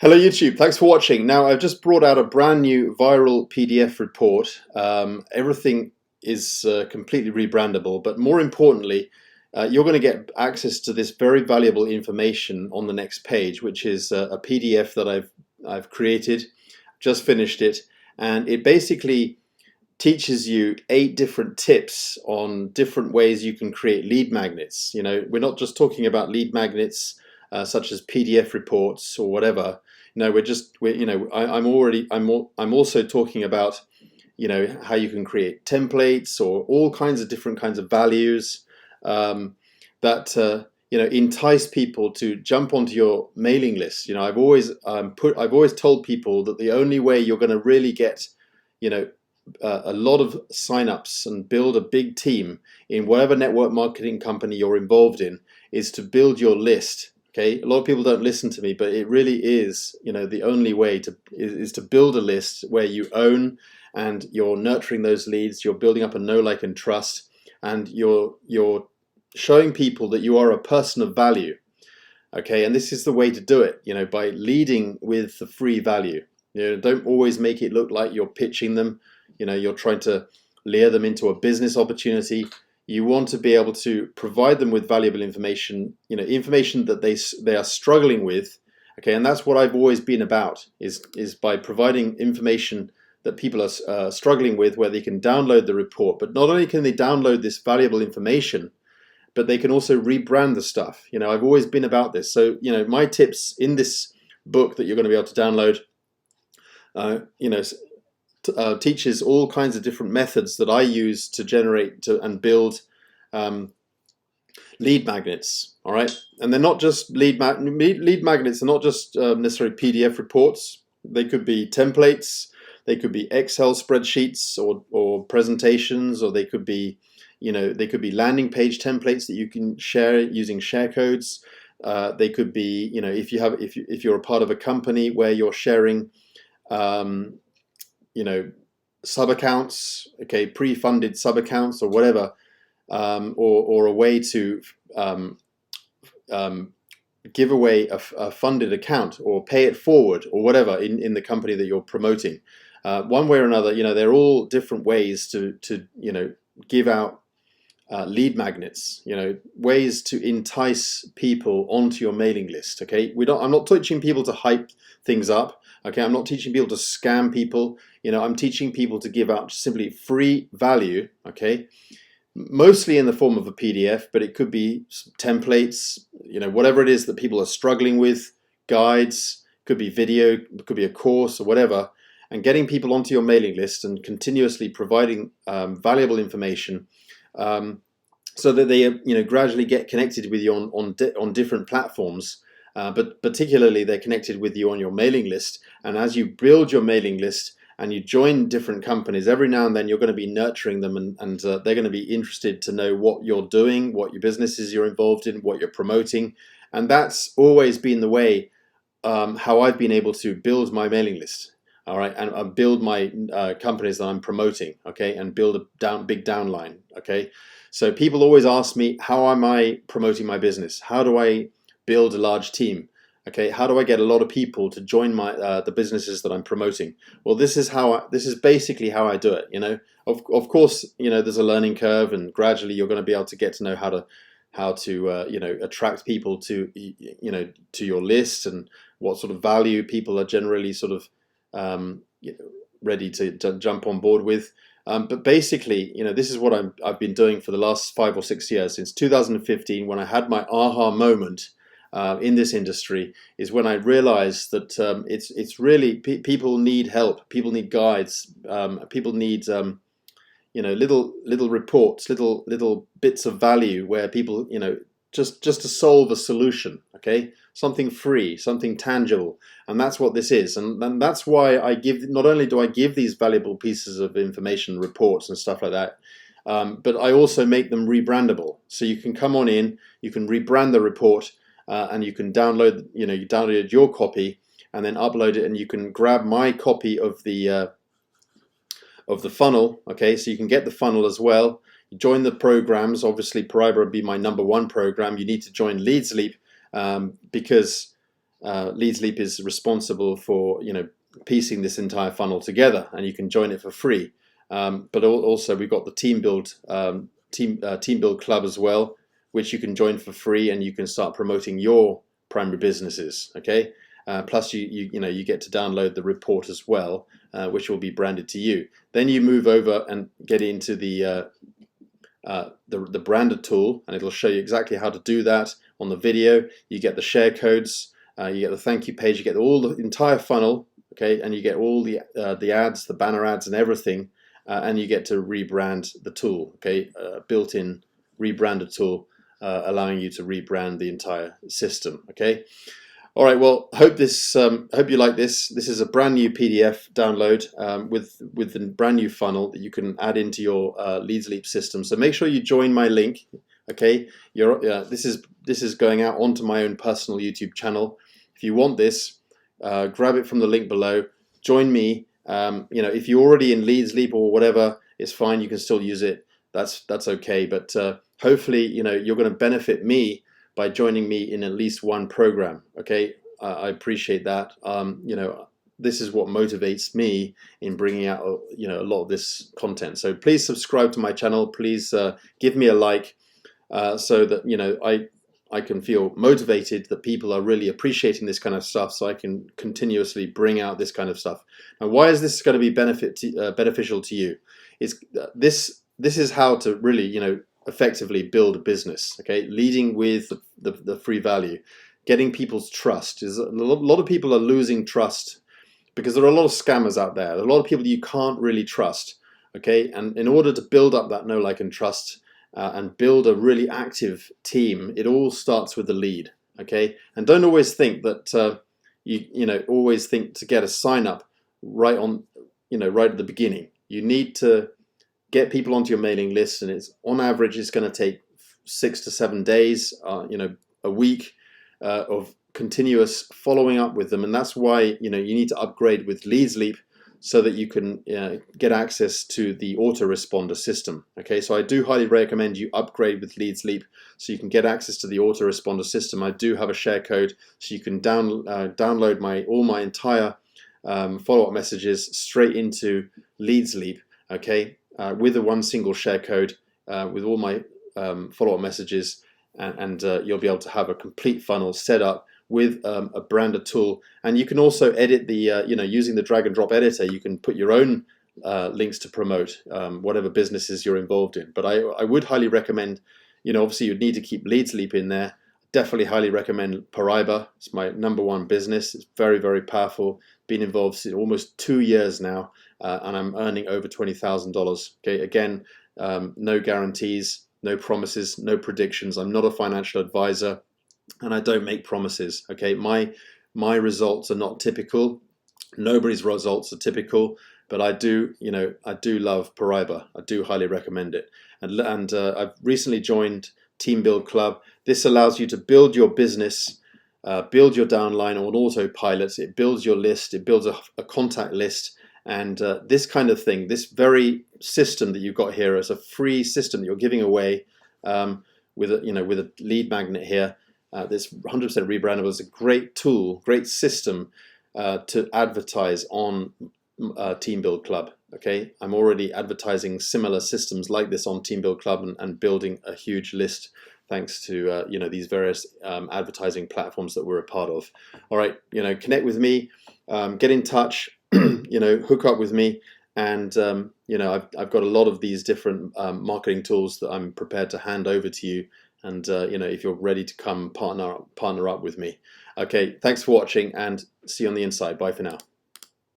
Hello YouTube, thanks for watching. Now I've just brought out a brand new viral PDF report. Everything is completely rebrandable, but more importantly, you're going to get access to this very valuable information on the next page, which is a PDF that I've created, just finished it, and it basically teaches you 8 different tips on different ways you can create lead magnets. You know, we're not just talking about lead magnets such as PDF reports or whatever. No, I'm also talking about, how you can create templates or all kinds of different kinds of values that entice people to jump onto your mailing list. I've always told people that the only way you're going to really get, a lot of signups and build a big team in whatever network marketing company you're involved in is to build your list. Okay, a lot of people don't listen to me, but it really is, the only way is to build a list where you own and you're nurturing those leads. You're building up a know, like, and trust, and you're showing people that you are a person of value. Okay, and this is the way to do it, by leading with the free value. Don't always make it look like you're pitching them. You're trying to lure them into a business opportunity. You want to be able to provide them with valuable information, information that they are struggling with. Okay, and that's what I've always been about, is by providing information that people are struggling with, where they can download the report. But not only can they download this valuable information, but they can also rebrand the stuff. I've always been about this. So, my tips in this book that you're going to be able to download, teaches all kinds of different methods that I use to generate and build lead magnets. All right, and they're not just lead magnets. Are not just necessarily PDF reports. They could be templates. They could be Excel spreadsheets or presentations, or they could be, landing page templates that you can share using share codes. They could be, if you're a part of a company where you're sharing, sub accounts, okay, pre-funded sub accounts or whatever, or a way to give away a funded account or pay it forward or whatever in the company that you're promoting. One way or another, they're all different ways to give out lead magnets, ways to entice people onto your mailing list. Okay, I'm not teaching people to hype things up. Okay, I'm not teaching people to scam people. I'm teaching people to give out simply free value. Okay, mostly in the form of a PDF, but it could be templates, whatever it is that people are struggling with, guides, could be video, could be a course or whatever, and getting people onto your mailing list and continuously providing valuable information, so that they gradually get connected with you on different platforms. But particularly they're connected with you on your mailing list. And as you build your mailing list and you join different companies, every now and then you're going to be nurturing them, and they're going to be interested to know what you're doing, what your businesses you're involved in, what you're promoting. And that's always been the way how I've been able to build my mailing list. All right, and build my companies that I'm promoting. Okay, and build a big downline. Okay, so people always ask me, how am I promoting my business? How do I build a large team? Okay, how do I get a lot of people to join my the businesses that I'm promoting? Well, this is basically how I do it. Of course, there's a learning curve, and gradually you're going to be able to get to know how to attract people to to your list, and what sort of value people are generally sort of ready to jump on board with. But basically, this is what I've been doing for the last 5 or 6 years, since 2015, when I had my aha moment in this industry, is when I realized that it's really people need help, people need guides, people need little reports, little bits of value where people just to solve a solution. Okay, something free, something tangible, and that's what this is. And that's why not only do I give these valuable pieces of information, reports and stuff like that, but I also make them rebrandable. So you can come on in, you can rebrand the report, and you can download, you downloaded your copy and then upload it, and you can grab my copy of the funnel. Okay, so you can get the funnel as well. You join the programs. Obviously, Paribra would be my #1 program. You need to join Leads Leap, because Leads Leap is responsible for piecing this entire funnel together, and you can join it for free. But also we've got the Team Build Club as well, which you can join for free, and you can start promoting your primary businesses. Okay. Plus you get to download the report as well, which will be branded to you. Then you move over and get into the branded tool, and it'll show you exactly how to do that on the video. You get the share codes, you get the thank you page, you get all the entire funnel, okay, and you get all the ads, the banner ads, and everything, and you get to rebrand the tool, okay, built-in rebranded tool, allowing you to rebrand the entire system, okay. All right, well, hope you like this. This is a brand new PDF download with the brand new funnel that you can add into your Leads Leap system. So make sure you join my link. Okay, this is going out onto my own personal YouTube channel. If you want this, grab it from the link below. Join me. If you're already in Leads Leap or whatever, it's fine. You can still use it. That's okay. But hopefully, you're going to benefit me by joining me in at least one program. Okay, I appreciate that. This is what motivates me in bringing out a lot of this content. So please subscribe to my channel. Please give me a like, so that I can feel motivated that people are really appreciating this kind of stuff, so I can continuously bring out this kind of stuff. Now, why is this going to be beneficial to you? This is how to really effectively build a business. Okay, leading with the free value, getting people's trust. Is a lot of people are losing trust because there are a lot of scammers out there. There are a lot of people you can't really trust. Okay, and in order to build up that know, like, and trust and build a really active team, it all starts with the lead. Okay, and don't always think that always think to get a sign up right at the beginning. You need to get people onto your mailing list, and it's on average it's going to take 6 to 7 days, a week of continuous following up with them, and that's why you need to upgrade with Leads Leap so that you can get access to the autoresponder system. Okay, so I do highly recommend you upgrade with Leads Leap so you can get access to the autoresponder system. I do have a share code, so you can download all my entire follow-up messages straight into Leads Leap. Okay. With one single share code, with all my follow-up messages, and you'll be able to have a complete funnel set up with a branded tool. And you can also edit the, using the drag and drop editor, you can put your own links to promote whatever businesses you're involved in. But I would highly recommend, obviously you'd need to keep Leads Leap in there. Definitely highly recommend Paraiba. It's my #1 business. It's very, very powerful. Been involved in almost 2 years now, and I'm earning over $20,000. Okay, again, no guarantees, no promises, no predictions. I'm not a financial advisor, and I don't make promises. Okay, my results are not typical. Nobody's results are typical, but I do love Paraiba. I do highly recommend it. And I've recently joined Team Build Club. This allows you to build your business, build your downline on autopilot. It builds your list. It builds a contact list, and this kind of thing. This very system that you've got here is a free system that you're giving away with a lead magnet here. This 100% rebrandable is a great tool, great system to advertise on Team Build Club. Okay, I'm already advertising similar systems like this on Team Build Club and building a huge list thanks to these various advertising platforms that we're a part of. All right, connect with me, get in touch, hook up with me, and I've got a lot of these different marketing tools that I'm prepared to hand over to you. And if you're ready to come partner up with me. Okay, thanks for watching, and see you on the inside. Bye for now.